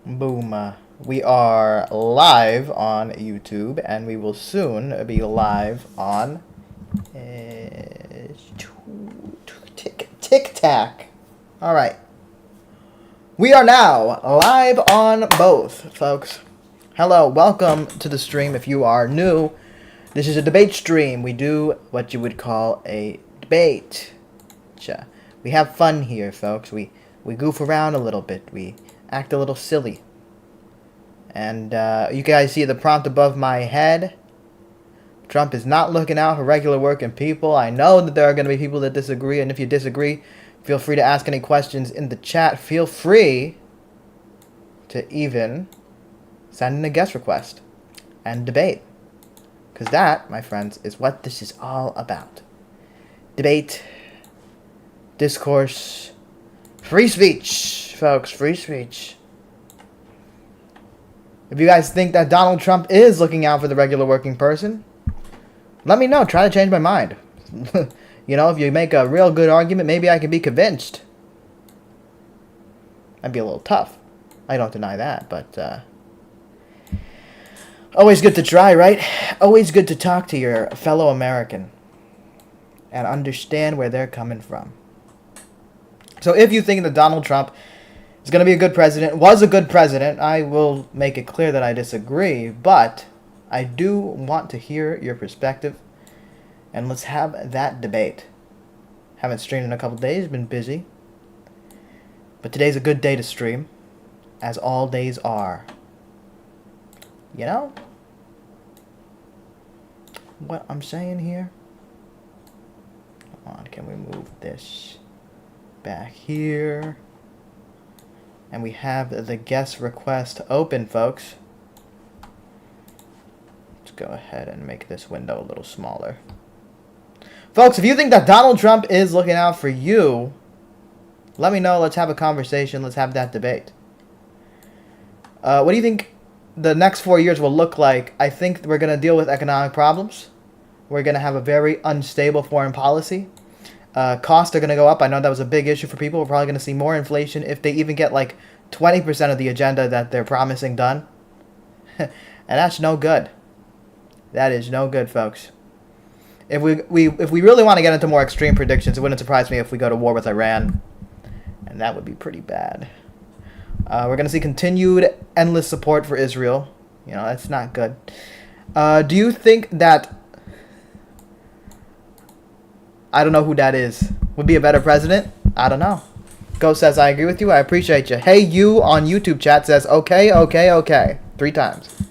Boom. We are live on YouTube, and we will soon be live on TikTok. All right. We are now live on both, folks. Hello, welcome to the stream. If you are new, this is a debate stream. We do what you would call a debate. We have fun here, folks. We goof around a little bit. We act a little silly. And you guys see the prompt above my head. Trump is not looking out for regular working people. I know that there are going to be people that disagree, and if you disagree, feel free to ask any questions in the chat. Feel free to even send in a guest request and debate. Because that, my friends, is what this is all about. Debate, discourse, free speech, folks, free speech. If you guys think that Donald Trump is looking out for the regular working person, let me know. Try to change my mind. You know, if you make a real good argument, maybe I can be convinced. That'd be a little tough. I don't deny that, but always good to try, right? Always good to talk to your fellow American and understand where they're coming from. So if you think that Donald Trump is going to be a good president, was a good president, I will make it clear that I disagree, but I do want to hear your perspective, and let's have that debate. Haven't streamed in a couple days, been busy, but today's a good day to stream, as all days are. You know what I'm saying here? Come on, can we move this back here? And we have the guest request open, folks. Let's go ahead and make this window a little smaller. Folks, if you think that Donald Trump is looking out for you, let me know. Let's have a conversation. Let's have that debate. What do you think the next 4 years will look like? I think we're going to deal with economic problems. We're going to have a very unstable foreign policy. Costs are going to go up. I know that was a big issue for people. We're probably going to see more inflation if they even get like 20% of the agenda that they're promising done. And that's no good. That is no good, folks. If we really want to get into more extreme predictions, it wouldn't surprise me if we go to war with Iran. And that would be pretty bad. We're going to see continued endless support for Israel. You know, that's not good. Do you think that... I don't know who that is. Would be a better president? I don't know. Ghost says, I agree with you. I appreciate you. Hey, you on YouTube chat says, okay, okay, okay. 3 times.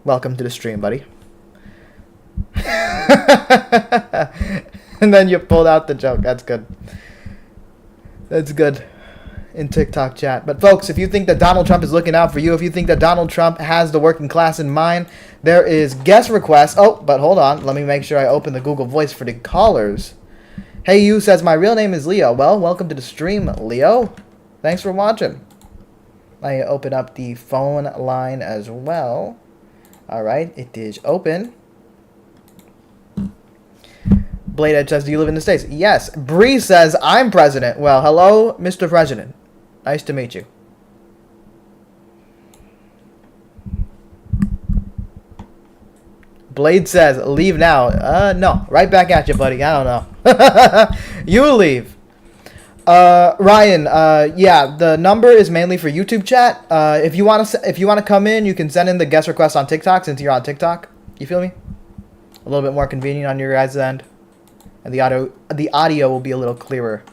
Welcome to the stream, buddy. And then you pulled out the joke. That's good. That's good. In TikTok chat. But folks, if you think that Donald Trump is looking out for you, if you think that Donald Trump has the working class in mind, there is guest requests. Oh, but hold on. Let me make sure I open the Google Voice for the callers. Hey, you says, my real name is Leo. Well, welcome to the stream, Leo. Thanks for watching. I open up the phone line as well. All right, it is open. Blade Edge says, do you live in the States? Yes. Bree says, I'm president. Well, hello, Mr. President. Nice to meet you. Blade says, leave now. No. Right back at you, buddy. I don't know. You leave. Ryan, yeah, the number is mainly for YouTube chat. If you want to come in, you can send in the guest request on TikTok since you're on TikTok. You feel me? A little bit more convenient on your guys' end. And the audio will be a little clearer.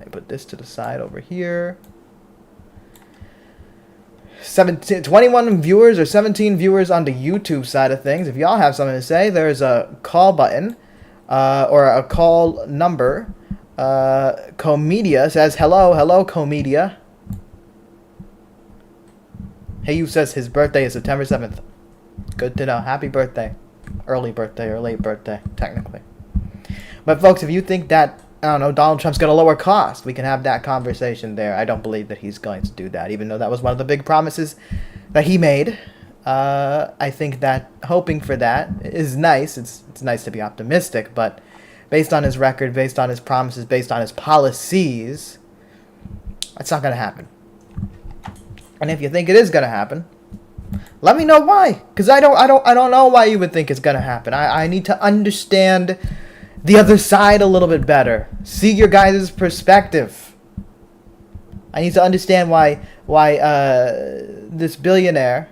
Put this to the side over here. 21 viewers or 17 viewers on the YouTube side of things. If y'all have something to say, there's a call button or a call number. Comedia says, hello, hello, Comedia. Hey, you says his birthday is September 7th. Good to know. Happy birthday. Early birthday or late birthday, technically. But folks, if you think that, I don't know, Donald Trump's going to lower cost, we can have that conversation there. I don't believe that he's going to do that, even though that was one of the big promises that he made. I think that hoping for that is nice. It's nice to be optimistic, but based on his record, based on his promises, based on his policies, It's not going to happen. And if you think it is going to happen, let me know why. Because I don't know why you would think it's going to happen. I need to understand the other side a little bit better. See your guys' perspective. I need to understand why this billionaire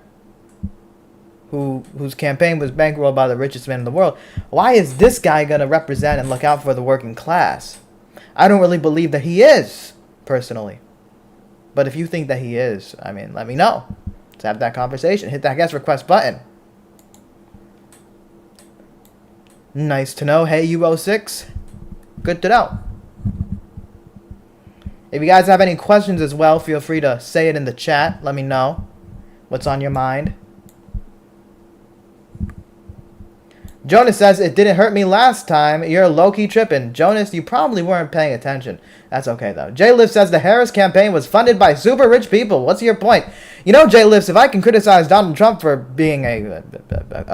whose campaign was bankrolled by the richest man in the world, why is this guy going to represent and look out for the working class? I don't really believe that he is, personally. But if you think that he is, I mean, let me know. Let's have that conversation. Hit that guest request button. Nice to know. Hey, UO6. Good to know. If you guys have any questions as well, feel free to say it in the chat. Let me know what's on your mind. Jonas says, it didn't hurt me last time. You're low-key tripping. Jonas, you probably weren't paying attention. That's okay, though. J-Liv says, the Harris campaign was funded by super rich people. What's your point? You know, J-Liv, if I can criticize Donald Trump for being a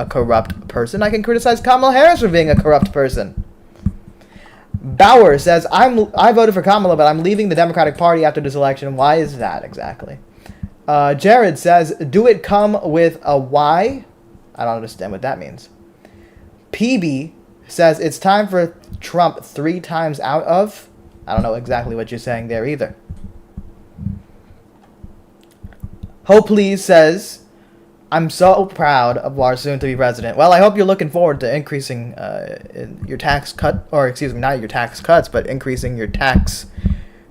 corrupt person, I can criticize Kamala Harris for being a corrupt person. Bauer says, I voted for Kamala, but I'm leaving the Democratic Party after this election. Why is that exactly? Jared says, do it come with a Y? I don't understand what that means. PB says, it's time for Trump 3 times out of. I don't know exactly what you're saying there either. Hope Please says, I'm so proud of Vaush soon to be president. Well, I hope you're looking forward to increasing your tax cut, or excuse me, not your tax cuts, but increasing your tax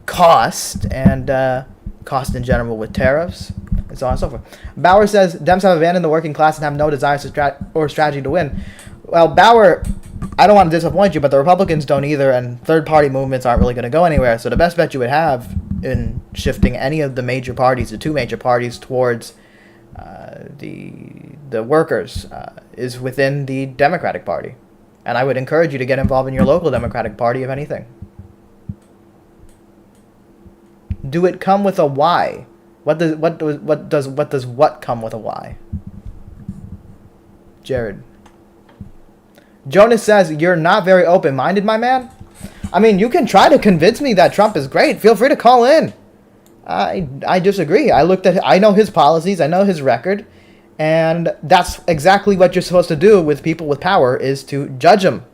cost and cost in general with tariffs and so on and so forth. Bauer says, Dems have abandoned the working class and have no desire or strategy to win. Well, Bauer, I don't want to disappoint you, but the Republicans don't either, and third-party movements aren't really going to go anywhere. So the best bet you would have in shifting any of the major parties, the 2 major parties, towards the workers is within the Democratic Party. And I would encourage you to get involved in your local Democratic Party, if anything. Do it come with a Y? What does what come with a Y? Jared. Jonas says, you're not very open-minded, my man. I mean, you can try to convince me that Trump is great. Feel free to call in. I disagree. I know his policies. I know his record. And that's exactly what you're supposed to do with people with power, is to judge them.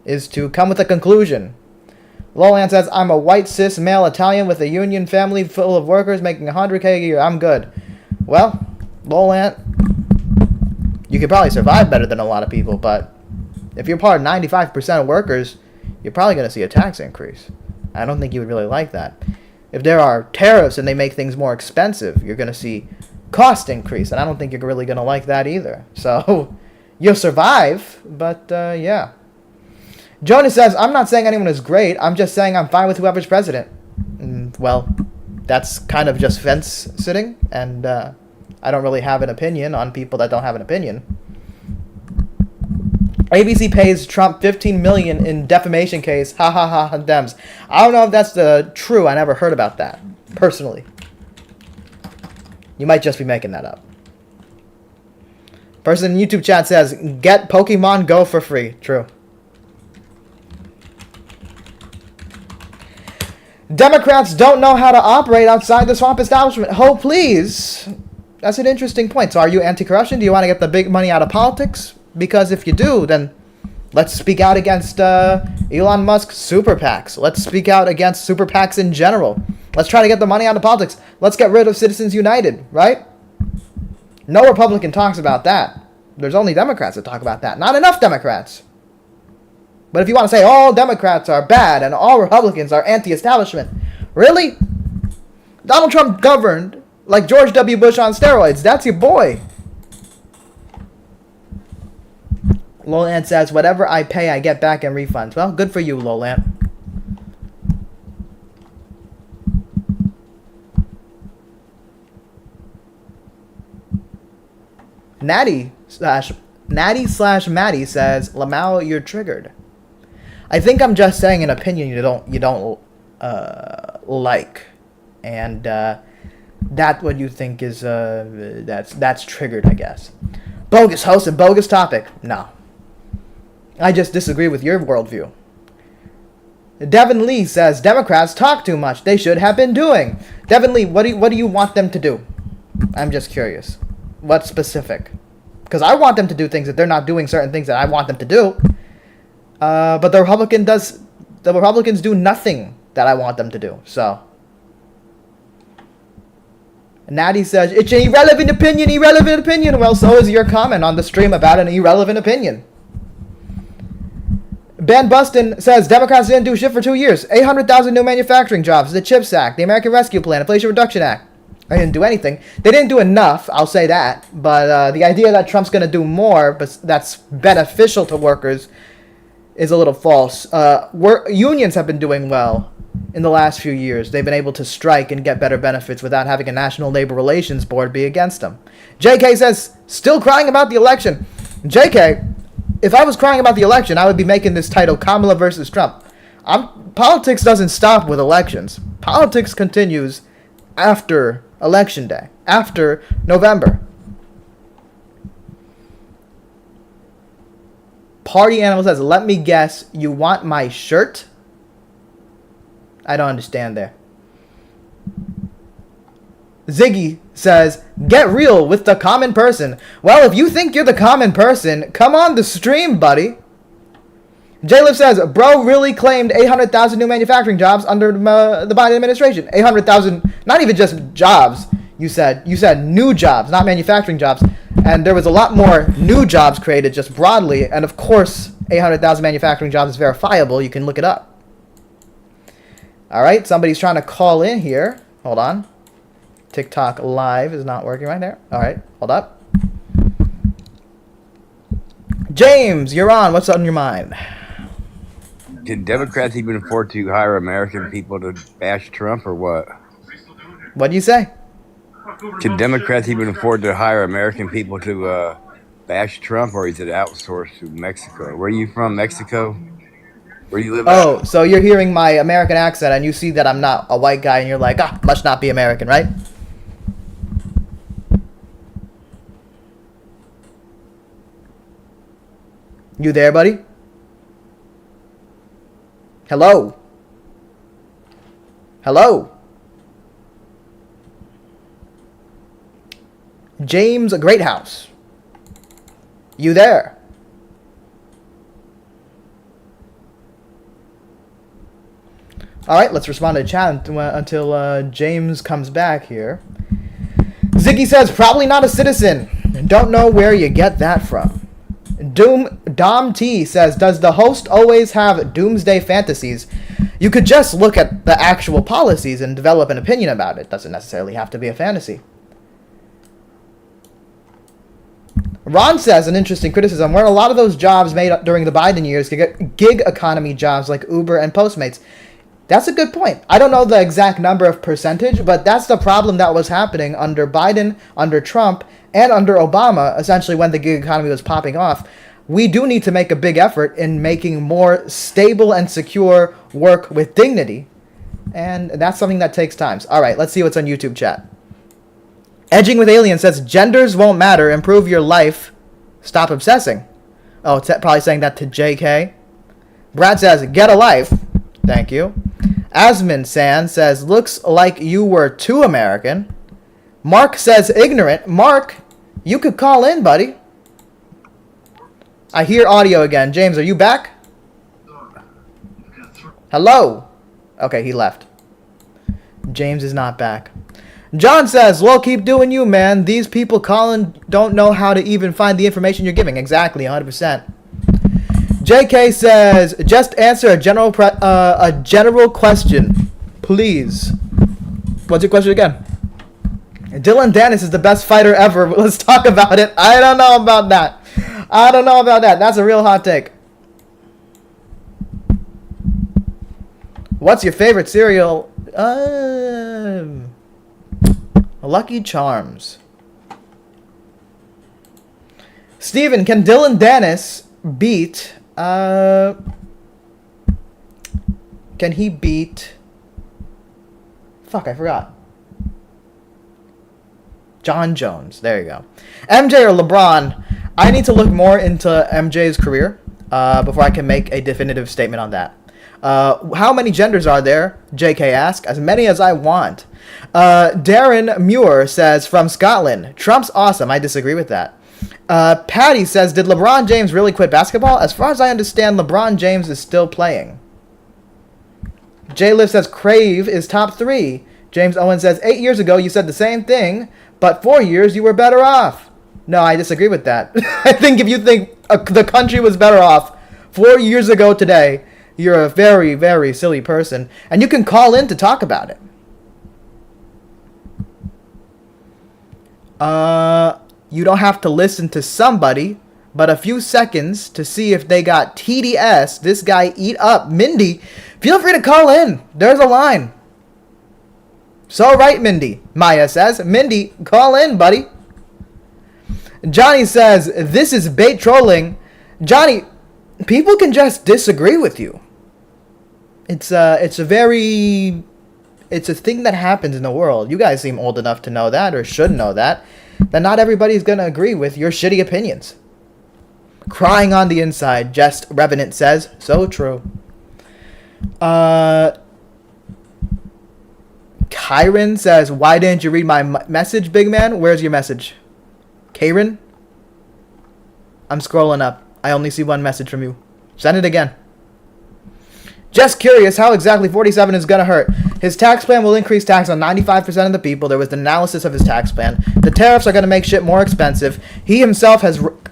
Is to come with a conclusion. Lolan says, I'm a white cis male Italian with a union family full of workers making $100K a year. I'm good. Well, Lolan, you could probably survive better than a lot of people, but if you're part of 95% of workers, you're probably going to see a tax increase. I don't think you would really like that. If there are tariffs and they make things more expensive, you're going to see cost increase, and I don't think you're really going to like that either. So, you'll survive, but yeah. Jonas says, I'm not saying anyone is great, I'm just saying I'm fine with whoever's president. Well, that's kind of just fence sitting, and I don't really have an opinion on people that don't have an opinion. ABC pays Trump $15 million in defamation case. Ha ha ha, Dems. I don't know if that's true. I never heard about that, personally. You might just be making that up. Person in YouTube chat says, get Pokemon Go for free. True. Democrats don't know how to operate outside the swamp establishment. Oh, please. That's an interesting point. So are you anti-corruption? Do you want to get the big money out of politics? Because if you do, then let's speak out against Elon Musk's super PACs. Let's speak out against super PACs in general. Let's try to get the money out of politics. Let's get rid of Citizens United, right? No Republican talks about that. There's only Democrats that talk about that. Not enough Democrats. But if you want to say all Democrats are bad and all Republicans are anti-establishment, really? Donald Trump governed like George W. Bush on steroids. That's your boy. Lolan says, whatever I pay, I get back in refunds. Well, good for you, Lolan. Natty slash Maddie says, Lamau, you're triggered. I think I'm just saying an opinion you don't like, and that's what you think is that's triggered, I guess. Bogus host and bogus topic. No. I just disagree with your worldview. Devin Lee says, Democrats talk too much. They should have been doing. Devin Lee, what do you want them to do? I'm just curious. What specific? Because I want them to do things that they're not doing certain things that I want them to do. But the Republicans do nothing that I want them to do. So. Natty says, it's an irrelevant opinion. Well, so is your comment on the stream about an irrelevant opinion. Ben Buston says, Democrats didn't do shit for 2 years. 800,000 new manufacturing jobs, the CHIPS Act, the American Rescue Plan, Inflation Reduction Act. They didn't do anything. They didn't do enough, I'll say that. But the idea that Trump's going to do more, but that's beneficial to workers, is a little false. Unions have been doing well in the last few years. They've been able to strike and get better benefits without having a National Labor Relations Board be against them. JK says, still crying about the election. JK, if I was crying about the election, I would be making this title Kamala versus Trump. Politics doesn't stop with elections. Politics continues after Election Day, after November. Party Animal says, let me guess, you want my shirt? I don't understand there. Ziggy says, get real with the common person. Well, if you think you're the common person, come on the stream, buddy. J-Liv says, bro really claimed 800,000 new manufacturing jobs under the Biden administration. 800,000, not even just jobs. You said new jobs, not manufacturing jobs. And there was a lot more new jobs created just broadly. And of course, 800,000 manufacturing jobs is verifiable. You can look it up. All right, somebody's trying to call in here. Hold on. TikTok Live is not working right there. All right, hold up. James, you're on. What's on your mind? Can Democrats even afford to hire American people to bash Trump or what? What do you say? Can Democrats even afford to hire American people to bash Trump, or is it outsourced to Mexico? Where are you from, Mexico? Where do you live? Oh, so you're hearing my American accent and you see that I'm not a white guy and you're like, must not be American, right? You there, buddy? Hello? Hello? James Greathouse. You there? Alright, let's respond to the chat until James comes back here. Ziggy says, probably not a citizen. Don't know where you get that from. Dom T says, does the host always have doomsday fantasies? You could just look at the actual policies and develop an opinion about it. Doesn't necessarily have to be a fantasy. Ron says, an interesting criticism, weren't a lot of those jobs made during the Biden years gig economy jobs like Uber and Postmates? That's a good point. I don't know the exact number of percentage, but that's the problem that was happening under Biden, under Trump, and under Obama, essentially when the gig economy was popping off. We do need to make a big effort in making more stable and secure work with dignity. And that's something that takes time. All right, let's see what's on YouTube chat. Edging with Alien says, genders won't matter. Improve your life. Stop obsessing. Oh, it's probably saying that to JK. Brad says, get a life. Thank you. Asmin San says, looks like you were too American. Mark says, ignorant. Mark, you could call in, buddy. I hear audio again. James, are you back? Hello? Okay, he left. James is not back. John says, well, keep doing you, man. These people calling don't know how to even find the information you're giving. Exactly, 100%. JK says, just answer a general question, please. What's your question again? Dylan Dennis is the best fighter ever. Let's talk about it. I don't know about that. That's a real hot take. What's your favorite cereal? Lucky Charms. Steven, can Dylan Dennis beat... can he beat... Fuck, I forgot. John Jones. There you go. MJ or LeBron? I need to look more into MJ's career before I can make a definitive statement on that. How many genders are there? JK asks. As many as I want. Darren Muir says, from Scotland, Trump's awesome. I disagree with that. Patty says, did LeBron James really quit basketball? As far as I understand, LeBron James is still playing. J-Liv says, Crave is top 3. James Owen says, 8 years ago you said the same thing, but 4 years you were better off. No, I disagree with that. I think if you think the country was better off 4 years ago today, you're a very, very silly person. And you can call in to talk about it. You don't have to listen to somebody, but a few seconds to see if they got TDS, this guy eat up. Mindy, feel free to call in. There's a line. So right, Mindy. Maya says, Mindy, call in, buddy. Johnny says, this is bait trolling. Johnny, people can just disagree with you. It's a thing that happens in the world. You guys seem old enough to know that, or should know that not everybody's going to agree with your shitty opinions. Crying on the inside, Just Revenant says, so true. Kyron says, why didn't you read my message, big man? Where's your message? Karen? I'm scrolling up. I only see one message from you. Send it again. Just curious how exactly 47 is going to hurt. His tax plan will increase tax on 95% of the people. There was an analysis of his tax plan. The tariffs are going to make shit more expensive. He himself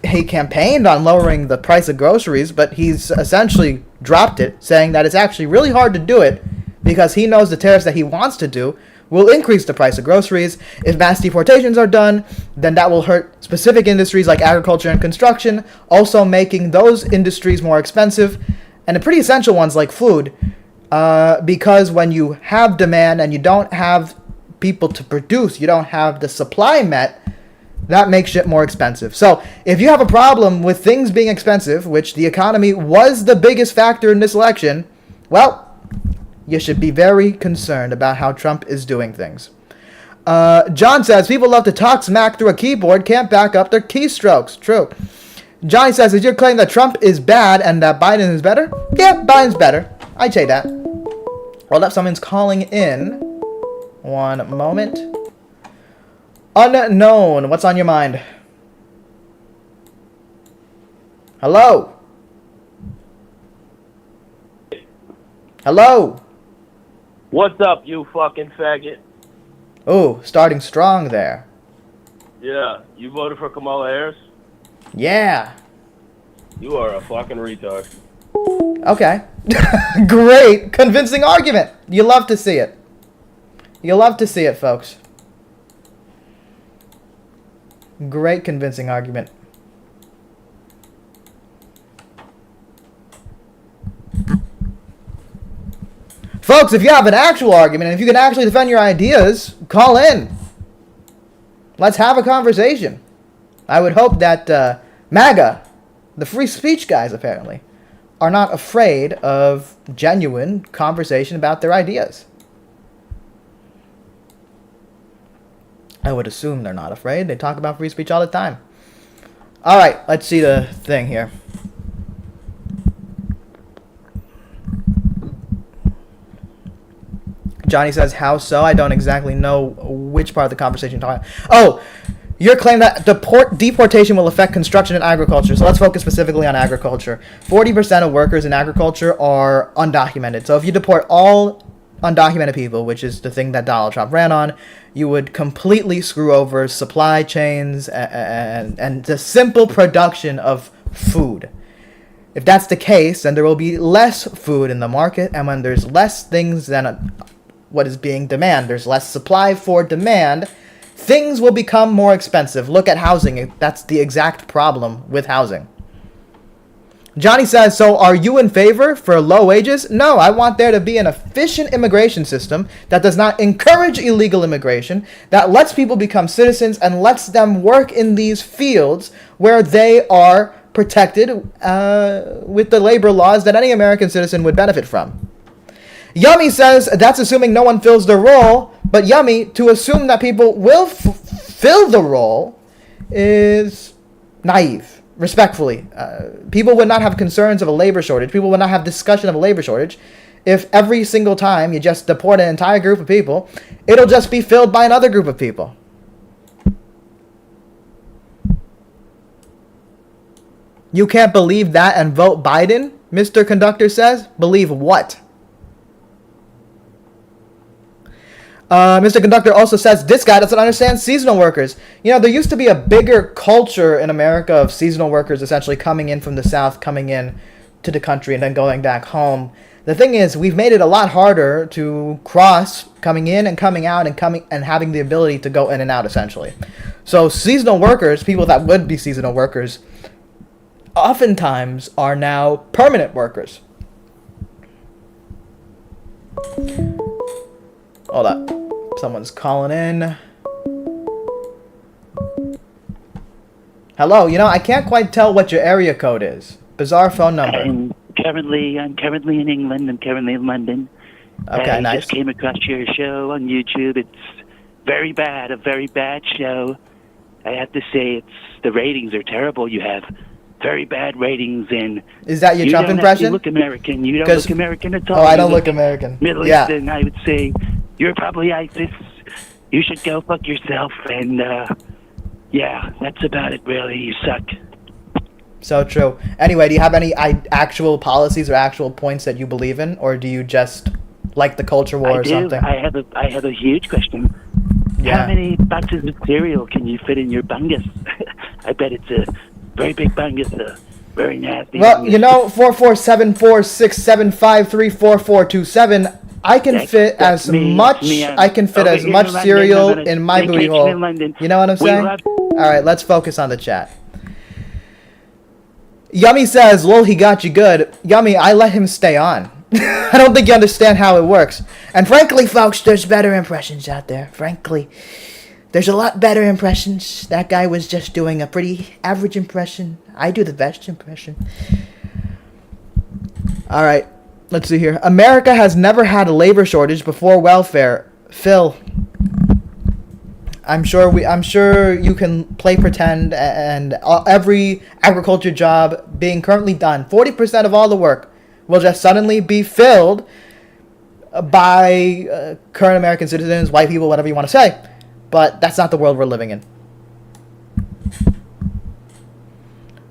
he campaigned on lowering the price of groceries, but he's essentially dropped it, saying that it's actually really hard to do it because he knows the tariffs that he wants to do will increase the price of groceries. If mass deportations are done, then that will hurt specific industries like agriculture and construction, also making those industries more expensive, and the pretty essential ones like food, because when you have demand and you don't have people to produce, you don't have the supply met, that makes shit more expensive. So if you have a problem with things being expensive, which the economy was the biggest factor in this election, well, you should be very concerned about how Trump is doing things. John says, people love to talk smack through a keyboard, can't back up their keystrokes. True. Johnny says, is your claim that Trump is bad and that Biden is better? Yeah, Biden's better. I'd say that. Hold up, someone's calling in. One moment. Unknown, what's on your mind? Hello? Hello? What's up, you fucking faggot? Oh, starting strong there. Yeah, you voted for Kamala Harris? Yeah. You are a fucking retard. Okay. Great. Convincing argument. You love to see it. You love to see it, folks. Great convincing argument. Folks, if you have an actual argument, and if you can actually defend your ideas, call in. Let's have a conversation. I would hope that MAGA, the free speech guys apparently, are not afraid of genuine conversation about their ideas. I would assume they're not afraid. They talk about free speech all the time. All right, let's see the thing here. Johnny says, how so? I don't exactly know which part of the conversation you're talking about. Oh, your claim that deportation will affect construction and agriculture. So let's focus specifically on agriculture. 40% of workers in agriculture are undocumented. So if you deport all undocumented people, which is the thing that Donald Trump ran on, you would completely screw over supply chains and the simple production of food. If that's the case, then there will be less food in the market, and when there's less things than what is being demanded, there's less supply for demand, things will become more expensive. Look at housing. That's the exact problem with housing. Johnny says, so are you in favor for low wages? No, I want there to be an efficient immigration system that does not encourage illegal immigration, that lets people become citizens and lets them work in these fields where they are protected with the labor laws that any American citizen would benefit from. Yummy says, that's assuming no one fills the role, but Yummy, to assume that people will fill the role is naive. Respectfully, people would not have concerns of a labor shortage. People would not have discussion of a labor shortage if every single time you just deport an entire group of people, it'll just be filled by another group of people. You can't believe that and vote Biden, Mr. Conductor says. Believe what? Mr. Conductor also says this guy doesn't understand seasonal workers. You know, there used to be a bigger culture in America of seasonal workers essentially coming in from the South, coming in to the country and then going back home. The thing is, we've made it a lot harder to cross coming in and coming out and having the ability to go in and out essentially. So seasonal workers, people that would be seasonal workers, oftentimes are now permanent workers. Hold up. Someone's calling in. Hello, you know, I can't quite tell what your area code is. Bizarre phone number. I'm currently in England. I'm currently in London. Okay, nice. I just came across your show on YouTube. It's very bad, a very bad show. I have to say, the ratings are terrible. You have very bad ratings, and is that your Trump impression? You look American. You don't look American at all. Oh, I don't look American. Middle Eastern, I would say. You're probably ISIS. You should go fuck yourself. And, yeah, that's about it, really. You suck. So true. Anyway, do you have any actual policies or actual points that you believe in? Or do you just like the culture war or something? I have a huge question. Yeah. How many boxes of cereal can you fit in your bungus? I bet it's a very big bungus, very nasty. Well, bungus. you know, 4474675344427. I can fit as much cereal in my booty hole. You know what I'm saying? All right, let's focus on the chat. Yummy says, lol, he got you good. Yummy, I let him stay on. I don't think you understand how it works. And frankly, folks, there's better impressions out there. Frankly, there's a lot better impressions. That guy was just doing a pretty average impression. I do the best impression. All right. Let's see here. America has never had a labor shortage before welfare. Phil, I'm sure you can play pretend and every agriculture job being currently done, 40% of all the work will just suddenly be filled by current American citizens, white people, whatever you want to say. But that's not the world we're living in.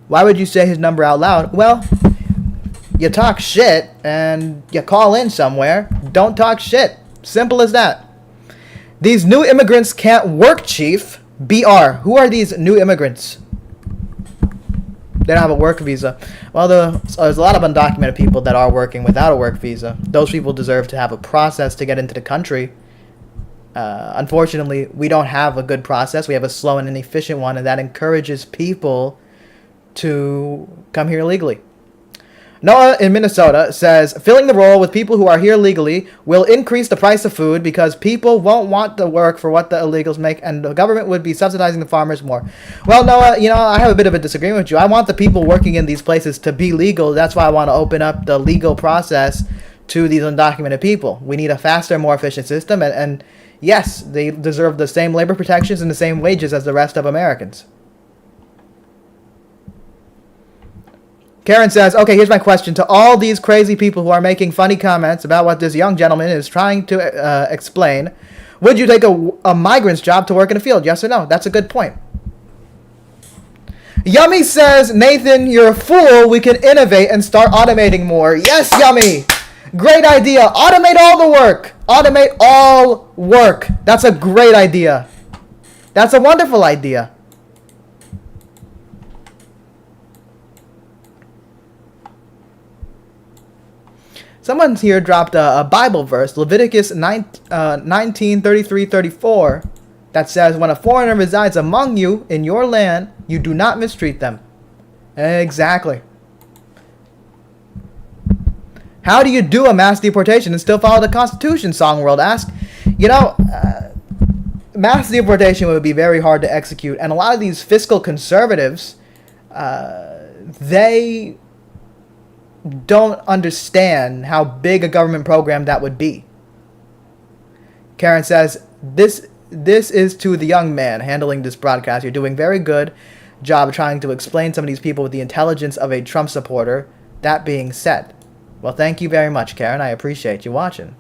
Why would you say his number out loud? Well, you talk shit and you call in somewhere. Don't talk shit. Simple as that. These new immigrants can't work, Chief. BR. Who are these new immigrants? They don't have a work visa. Well, there's a lot of undocumented people that are working without a work visa. Those people deserve to have a process to get into the country. Unfortunately, we don't have a good process. We have a slow and inefficient one, and that encourages people to come here legally. Noah in Minnesota says, filling the role with people who are here legally will increase the price of food because people won't want to work for what the illegals make, and the government would be subsidizing the farmers more. Well, Noah, you know, I have a bit of a disagreement with you. I want the people working in these places to be legal. That's why I want to open up the legal process to these undocumented people. We need a faster, more efficient system, and yes, they deserve the same labor protections and the same wages as the rest of Americans. Karen says, okay, here's my question. To all these crazy people who are making funny comments about what this young gentleman is trying to explain, would you take a migrant's job to work in a field? Yes or no? That's a good point. Yummy says, Nathan, you're a fool. We can innovate and start automating more. Yes, Yummy. Great idea. Automate all the work. Automate all work. That's a great idea. That's a wonderful idea. Someone here dropped a Bible verse, Leviticus 19:33-34, that says, when a foreigner resides among you in your land, you do not mistreat them. Exactly. How do you do a mass deportation and still follow the Constitution, Songworld asks? You know, mass deportation would be very hard to execute, and a lot of these fiscal conservatives, they don't understand how big a government program that would be. Karen says, this is to the young man handling this broadcast. You're doing very good. job trying to explain some of these people with the intelligence of a Trump supporter. That being said, well, thank you very much, Karen. I appreciate you watching.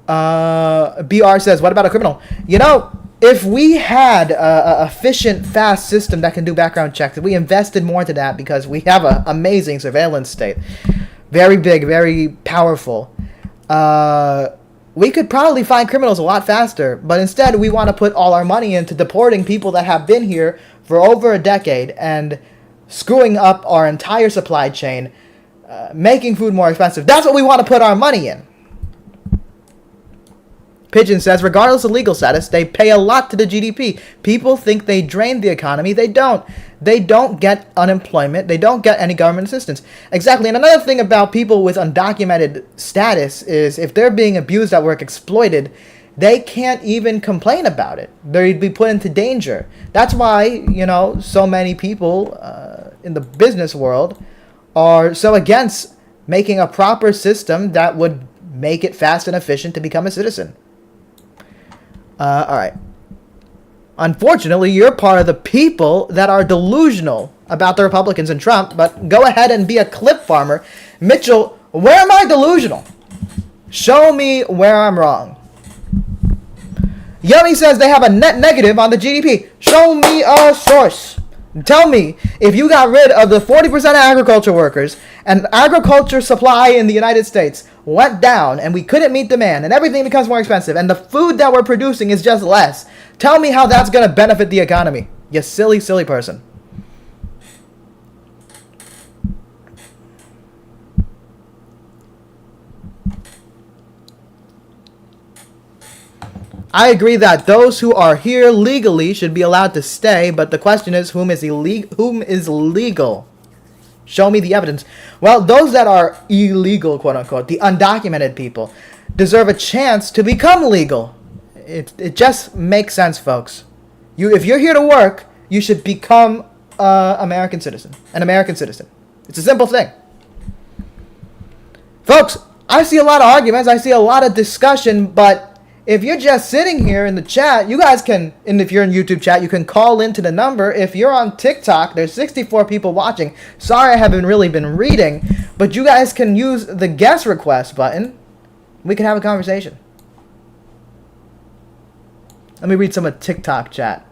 BR says, what about a criminal? You know, if we had a efficient, fast system that can do background checks, if we invested more into that, because we have an amazing surveillance state, very big, very powerful, we could probably find criminals a lot faster. But instead, we want to put all our money into deporting people that have been here for over a decade and screwing up our entire supply chain, making food more expensive. That's what we want to put our money in. Pigeon says, regardless of legal status, they pay a lot to the GDP. People think they drain the economy. They don't. They don't get unemployment. They don't get any government assistance. Exactly. And another thing about people with undocumented status is if they're being abused at work, exploited, they can't even complain about it. They'd be put into danger. That's why, you know, so many people in the business world are so against making a proper system that would make it fast and efficient to become a citizen. All right. Unfortunately, you're part of the people that are delusional about the Republicans and Trump, but go ahead and be a clip farmer. Mitchell, where am I delusional? Show me where I'm wrong. Yummy says they have a net negative on the GDP. Show me a source. Tell me, if you got rid of the 40% of agriculture workers and agriculture supply in the United States went down and we couldn't meet demand and everything becomes more expensive and the food that we're producing is just less, tell me how that's going to benefit the economy. You silly, silly person. I agree that those who are here legally should be allowed to stay, but the question is, whom is legal? Show me the evidence. Well, those that are illegal, quote unquote, the undocumented people, deserve a chance to become legal. It just makes sense, folks. If you're here to work, you should become an American citizen. It's a simple thing. Folks, I see a lot of arguments. I see a lot of discussion, but if you're just sitting here in the chat, you guys can, and if you're in YouTube chat, you can call into the number. If you're on TikTok, there's 64 people watching. Sorry I haven't really been reading, but you guys can use the guest request button. We can have a conversation. Let me read some of TikTok chat.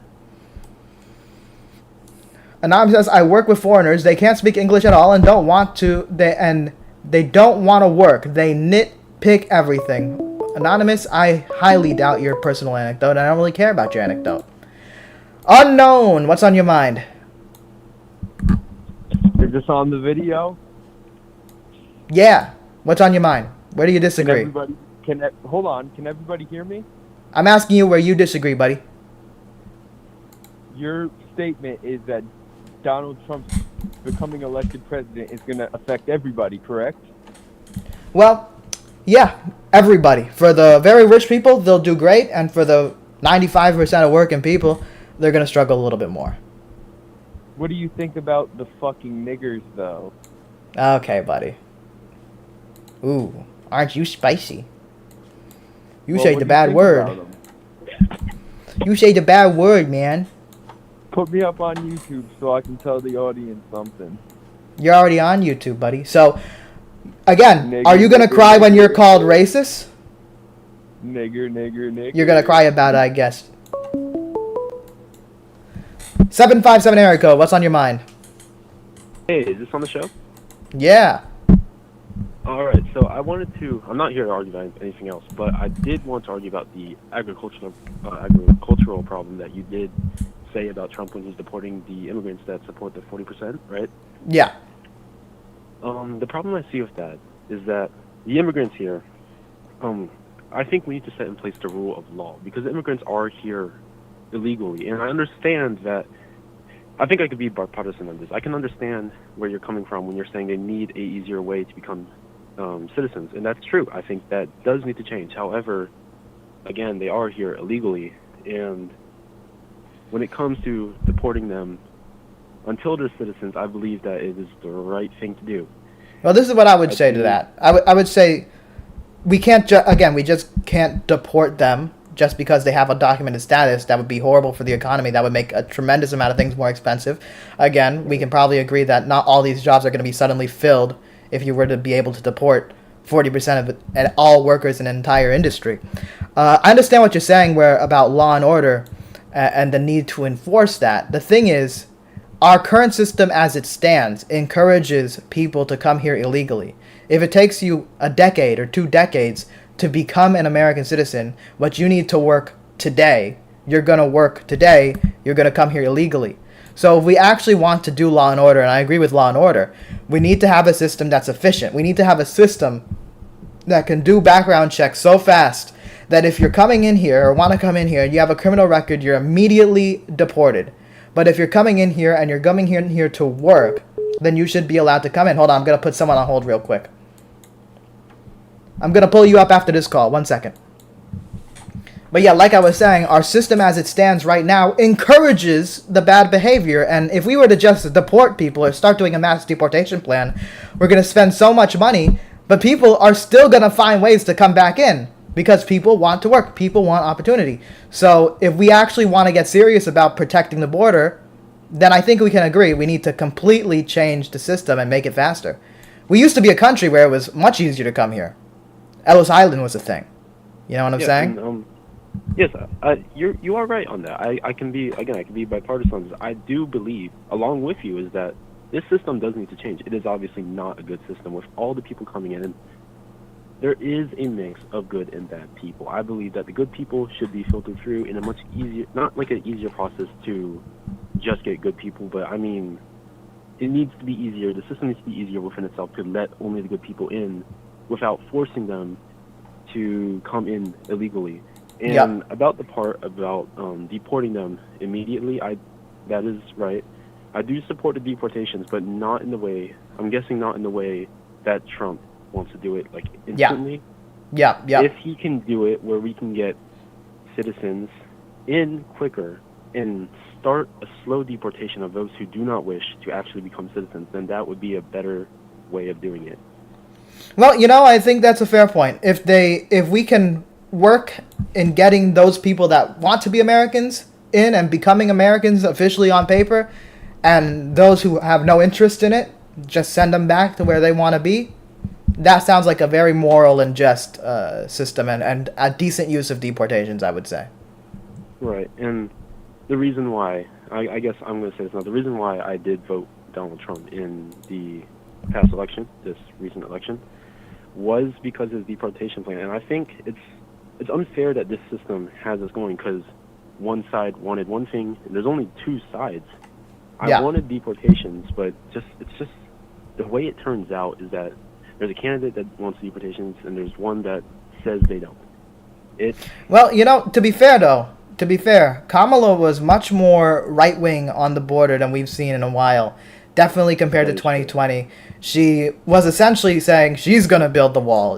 Anonymous says, I work with foreigners. They can't speak English at all and don't want to. They don't want to work. They nitpick everything. Anonymous, I highly doubt your personal anecdote. I don't really care about your anecdote. Unknown, what's on your mind? Is this on the video? Yeah, what's on your mind? Where do you disagree? Hold on, can everybody hear me? I'm asking you where you disagree, buddy. Your statement is that Donald Trump becoming elected president is going to affect everybody, correct? Well, yeah, everybody. For the very rich people, they'll do great, and for the 95% of working people, they're going to struggle a little bit more. What do you think about the fucking niggers, though? Okay, buddy. Ooh, aren't you spicy? You say the bad word. You say the bad word, man. Put me up on YouTube so I can tell the audience something. You're already on YouTube, buddy. So, again, Nigger, are you going to nigger, cry when you're nigger. called racist? Nigger. You're going to cry about it, I guess. 757 area code, what's on your mind? Hey, is this on the show? Yeah. Alright, so I wanted to, I'm not here to argue about anything else, but I did want to argue about the agricultural problem that you did say about Trump when he's deporting the immigrants that support the 40%, right? Yeah. The problem I see with that is that the immigrants here, I think we need to set in place the rule of law, because the immigrants are here illegally, and I understand that. I think I could be bipartisan on this. I can understand where you're coming from when you're saying they need a easier way to become citizens, and that's true. I think that does need to change. However, again, they are here illegally, and when it comes to deporting them until they're citizens, I believe that it is the right thing to do. Well, this is what I would say to that. I would say we can't we just can't deport them just because they have a documented status. That would be horrible for the economy. That would make a tremendous amount of things more expensive. Again, we can probably agree that not all these jobs are going to be suddenly filled if you were to be able to deport 40% of it, and all workers in an entire industry. I understand what you're saying about law and order and the need to enforce that. The thing is, our current system as it stands encourages people to come here illegally. If it takes you a decade or 2 decades to become an American citizen, but you need to work today, you're going to work today, you're going to come here illegally. So if we actually want to do law and order, and I agree with law and order, we need to have a system that's efficient. We need to have a system that can do background checks so fast that if you're coming in here or want to come in here and you have a criminal record, you're immediately deported. But if you're coming in here and you're coming in here to work, then you should be allowed to come in. Hold on, I'm going to put someone on hold real quick. I'm going to pull you up after this call. 1 second. But yeah, like I was saying, our system as it stands right now encourages the bad behavior. And if we were to just deport people or start doing a mass deportation plan, we're going to spend so much money, but people are still going to find ways to come back in because people want to work. People want opportunity. So if we actually want to get serious about protecting the border, then I think we can agree we need to completely change the system and make it faster. We used to be a country where it was much easier to come here. Ellis Island was a thing. You know what I'm saying? And, yes, you are right on that. I can be bipartisan. I do believe, along with you, is that this system does need to change. It is obviously not a good system with all the people coming in. And there is a mix of good and bad people. I believe that the good people should be filtered through in a much easier, not like an easier process to just get good people, but I mean, it needs to be easier. The system needs to be easier within itself to let only the good people in without forcing them to come in illegally. And about the part about deporting them immediately, that is right. I do support the deportations, but not in the way, I'm guessing not in the way that Trump wants to do it, like instantly. Yeah. If he can do it where we can get citizens in quicker and start a slow deportation of those who do not wish to actually become citizens, then that would be a better way of doing it. Well, I think that's a fair point. If we can work in getting those people that want to be Americans in and becoming Americans officially on paper, and those who have no interest in it, just send them back to where they want to be, that sounds like a very moral and just system and a decent use of deportations, I would say. Right, and the reason why, I guess I'm going to say this now, the reason why I did vote Donald Trump in the past election, this recent election, was because of the deportation plan. And I think it's unfair that this system has us going because one side wanted one thing, and there's only two sides. I wanted deportations, but it's just the way it turns out is that there's a candidate that wants deportations, and there's one that says they don't. Well, to be fair, Kamala was much more right-wing on the border than we've seen in a while. Definitely compared to 2020. She was essentially saying she's going to build the wall.